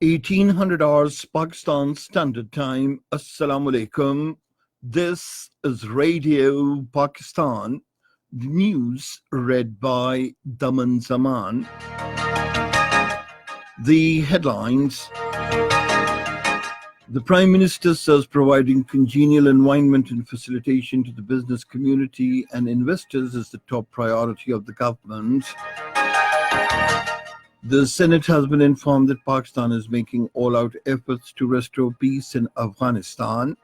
1800 hours Pakistan Standard Time. Assalamu alaikum. This is Radio Pakistan. The news read by Daman Zaman. The headlines. The Prime Minister says providing congenial environment and facilitation to the business community and investors is the top priority of the government. The Senate has been informed that Pakistan is making all-out efforts to restore peace in Afghanistan.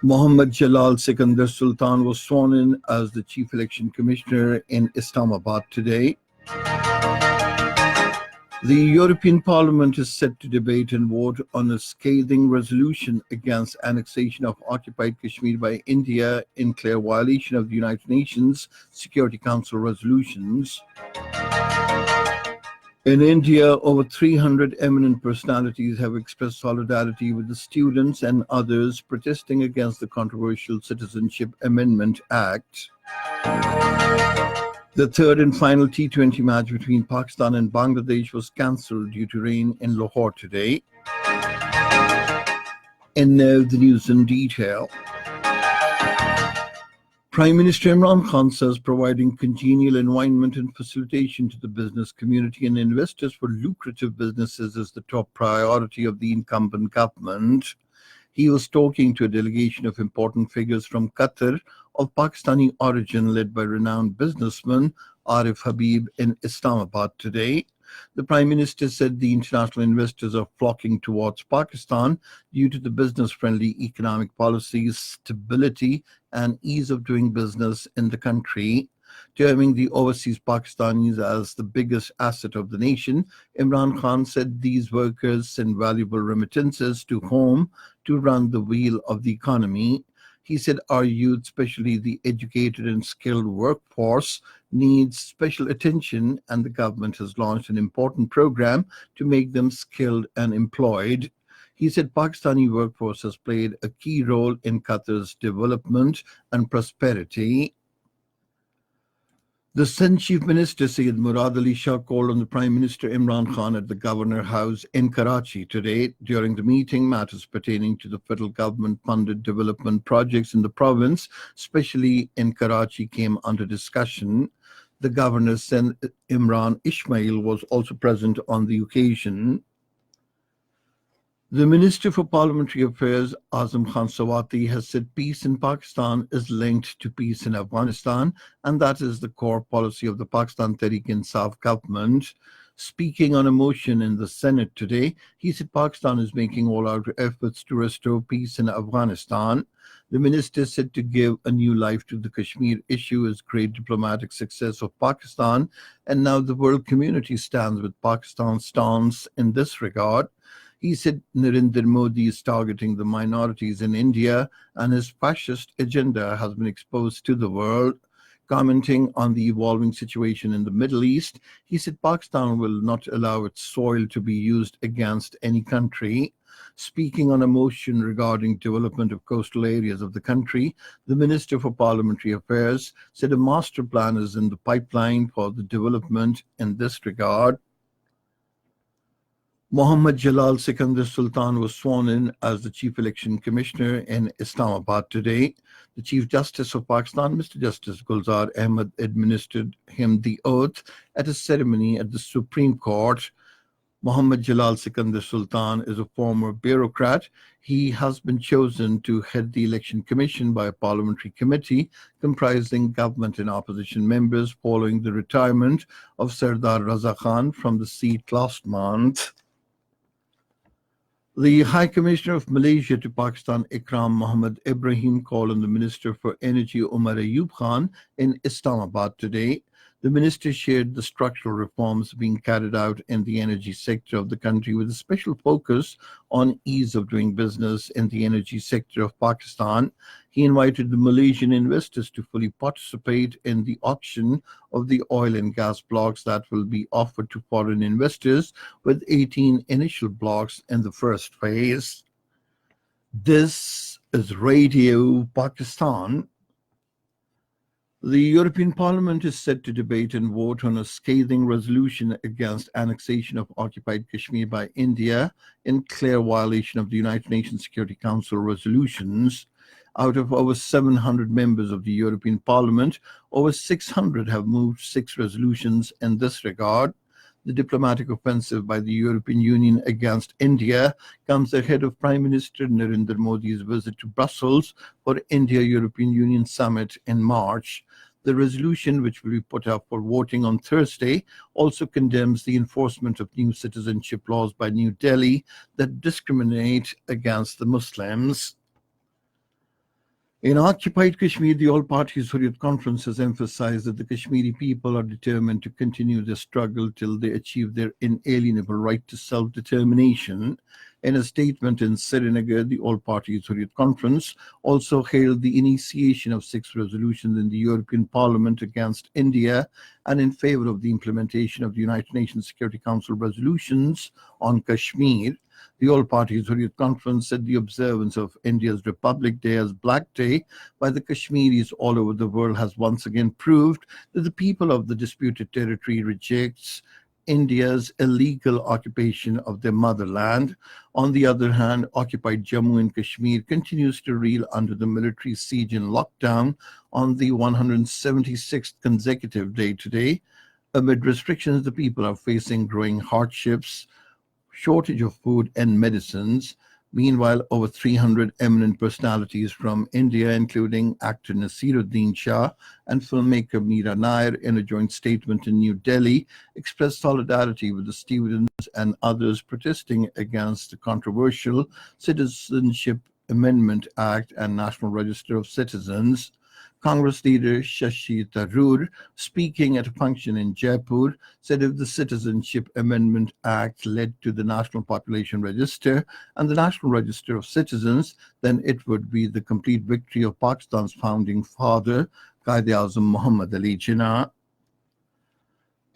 Mohammad Jalal Sikandar Sultan was sworn in as the Chief Election Commissioner in Islamabad today. The European Parliament is set to debate and vote on a scathing resolution against annexation of occupied Kashmir by India in clear violation of the United Nations Security Council resolutions. In India, over 300 eminent personalities have expressed solidarity with the students and others protesting against the controversial Citizenship Amendment Act. The third and final T20 match between Pakistan and Bangladesh was cancelled due to rain in Lahore today. And now the news in detail. Prime Minister Imran Khan says providing congenial environment and facilitation to the business community and investors for lucrative businesses is the top priority of the incumbent government. He was talking to a delegation of important figures from Qatar of Pakistani origin led by renowned businessman Arif Habib in Islamabad today. The Prime Minister said the international investors are flocking towards Pakistan due to the business-friendly economic policies, stability, and ease of doing business in the country. Terming the overseas Pakistanis as the biggest asset of the nation, Imran Khan said these workers send valuable remittances to home to run the wheel of the economy. He said our youth, especially the educated and skilled workforce, needs special attention, and the government has launched an important program to make them skilled and employed. He said Pakistani workforce has played a key role in Qatar's development and prosperity. The Sindh Chief Minister Syed Murad Ali Shah called on the Prime Minister Imran Khan at the Governor House in Karachi today. During the meeting, matters pertaining to the federal government-funded development projects in the province, especially in Karachi, came under discussion. The Governor Sindh Imran Ismail was also present on the occasion. The Minister for Parliamentary Affairs, Azam Khan Sawati, has said peace in Pakistan is linked to peace in Afghanistan, and that is the core policy of the Pakistan Tehreek-e-Insaf government. Speaking on a motion in the Senate today, he said Pakistan is making all-out efforts to restore peace in Afghanistan. The minister said to give a new life to the Kashmir issue is great diplomatic success of Pakistan, and now the world community stands with Pakistan's stance in this regard. He said Narendra Modi is targeting the minorities in India and his fascist agenda has been exposed to the world. Commenting on the evolving situation in the Middle East, he said Pakistan will not allow its soil to be used against any country. Speaking on a motion regarding development of coastal areas of the country, the Minister for Parliamentary Affairs said a master plan is in the pipeline for the development in this regard. Mohammad Jalal Sikandar Sultan was sworn in as the Chief Election Commissioner in Islamabad today. The Chief Justice of Pakistan, Mr. Justice Gulzar Ahmed, administered him the oath at a ceremony at the Supreme Court. Mohammad Jalal Sikandar Sultan is a former bureaucrat. He has been chosen to head the Election Commission by a parliamentary committee comprising government and opposition members following the retirement of Sardar Raza Khan from the seat last month. The High Commissioner of Malaysia to Pakistan, Ikram Muhammad Ibrahim, called on the Minister for Energy, Umar Ayub Khan, in Islamabad today. The minister shared the structural reforms being carried out in the energy sector of the country with a special focus on ease of doing business in the energy sector of Pakistan. He invited the Malaysian investors to fully participate in the auction of the oil and gas blocks that will be offered to foreign investors, with 18 initial blocks in the first phase. This is Radio Pakistan. The European Parliament is set to debate and vote on a scathing resolution against annexation of occupied Kashmir by India in clear violation of the United Nations Security Council resolutions. Out of over 700 members of the European Parliament, over 600 have moved 6 resolutions in this regard. The diplomatic offensive by the European Union against India comes ahead of Prime Minister Narendra Modi's visit to Brussels for India-European Union summit in March. The resolution, which will be put up for voting on Thursday, also condemns the enforcement of new citizenship laws by New Delhi that discriminate against the Muslims. In occupied Kashmir, the All-Party Hurriyat Conference has emphasized that the Kashmiri people are determined to continue their struggle till they achieve their inalienable right to self-determination. In a statement in Srinagar, the All-Party Hurriyat Conference also hailed the initiation of 6 resolutions in the European Parliament against India and in favor of the implementation of the United Nations Security Council resolutions on Kashmir. The All-Party Hurriyat Conference said the observance of India's Republic Day as Black Day by the Kashmiris all over the world has once again proved that the people of the disputed territory rejects India's illegal occupation of their motherland. On the other hand, occupied Jammu and Kashmir continues to reel under the military siege and lockdown on the 176th consecutive day today. Amid restrictions, the people are facing growing hardships, shortage of food and medicines. Meanwhile, over 300 eminent personalities from India, including actor Nasiruddin Shah and filmmaker Meera Nair, in a joint statement in New Delhi, expressed solidarity with the students and others protesting against the controversial Citizenship Amendment Act and National Register of Citizens. Congress leader Shashi Tharoor, speaking at a function in Jaipur, said if the Citizenship Amendment Act led to the National Population Register and the National Register of Citizens, then it would be the complete victory of Pakistan's founding father, Quaid-e-Azam Muhammad Ali Jinnah.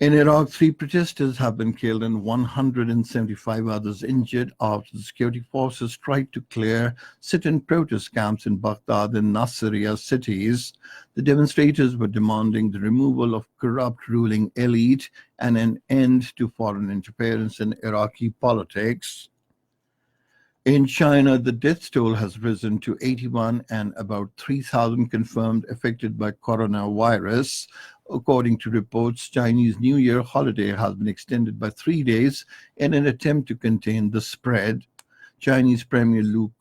In Iraq, 3 protesters have been killed and 175 others injured after the security forces tried to clear sit-in protest camps in Baghdad and Nasiriyah cities. The demonstrators were demanding the removal of corrupt ruling elite and an end to foreign interference in Iraqi politics. In China, the death toll has risen to 81 and about 3,000 confirmed affected by coronavirus. According to reports, Chinese New Year holiday has been extended by 3 days in an attempt to contain the spread. Chinese Premier Lu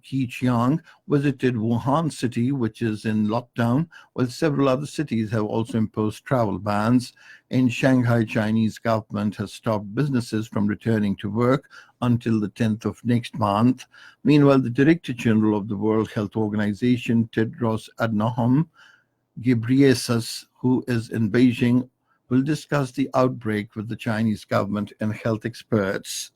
Keqiang visited Wuhan city, which is in lockdown, while several other cities have also imposed travel bans. In Shanghai, Chinese government has stopped businesses from returning to work until the 10th of next month. Meanwhile, the Director General of the World Health Organization, Tedros Adhanom Ghebreyesus, who is in Beijing, will discuss the outbreak with the Chinese government and health experts.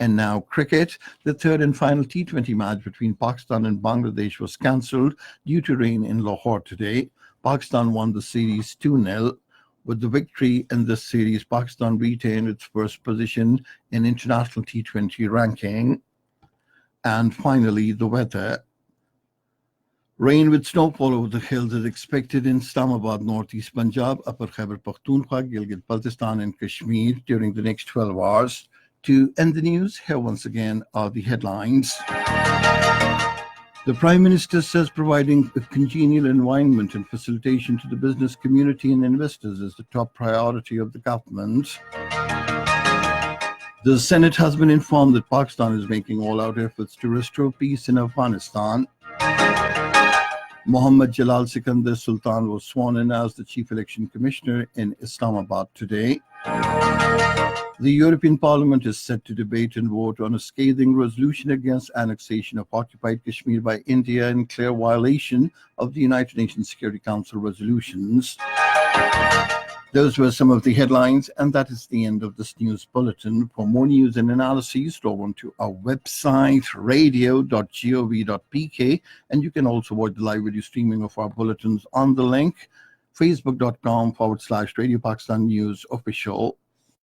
And now cricket. The third and final T20 match between Pakistan and Bangladesh was cancelled due to rain in Lahore today. Pakistan won the series 2-0. With the victory in this series, Pakistan retained its first position in international T20 ranking. And finally, the weather. Rain with snowfall over the hills is expected in Islamabad, northeast Punjab, Upper Khyber Pakhtunkhwa, Gilgit-Baltistan, and Kashmir during the next 12 hours. To end the news, here once again are the headlines. The Prime Minister says providing a congenial environment and facilitation to the business community and investors is the top priority of the government. The Senate has been informed that Pakistan is making all-out efforts to restore peace in Afghanistan. Mohammad Jalal Sikandar Sultan was sworn in as the Chief Election Commissioner in Islamabad today. The European Parliament is set to debate and vote on a scathing resolution against annexation of occupied Kashmir by India in clear violation of the United Nations Security Council resolutions. Those were some of the headlines, and that is the end of this news bulletin. For more news and analyses, log on to our website, radio.gov.pk, and you can also watch the live video streaming of our bulletins on the link, facebook.com/Radio Pakistan News Official.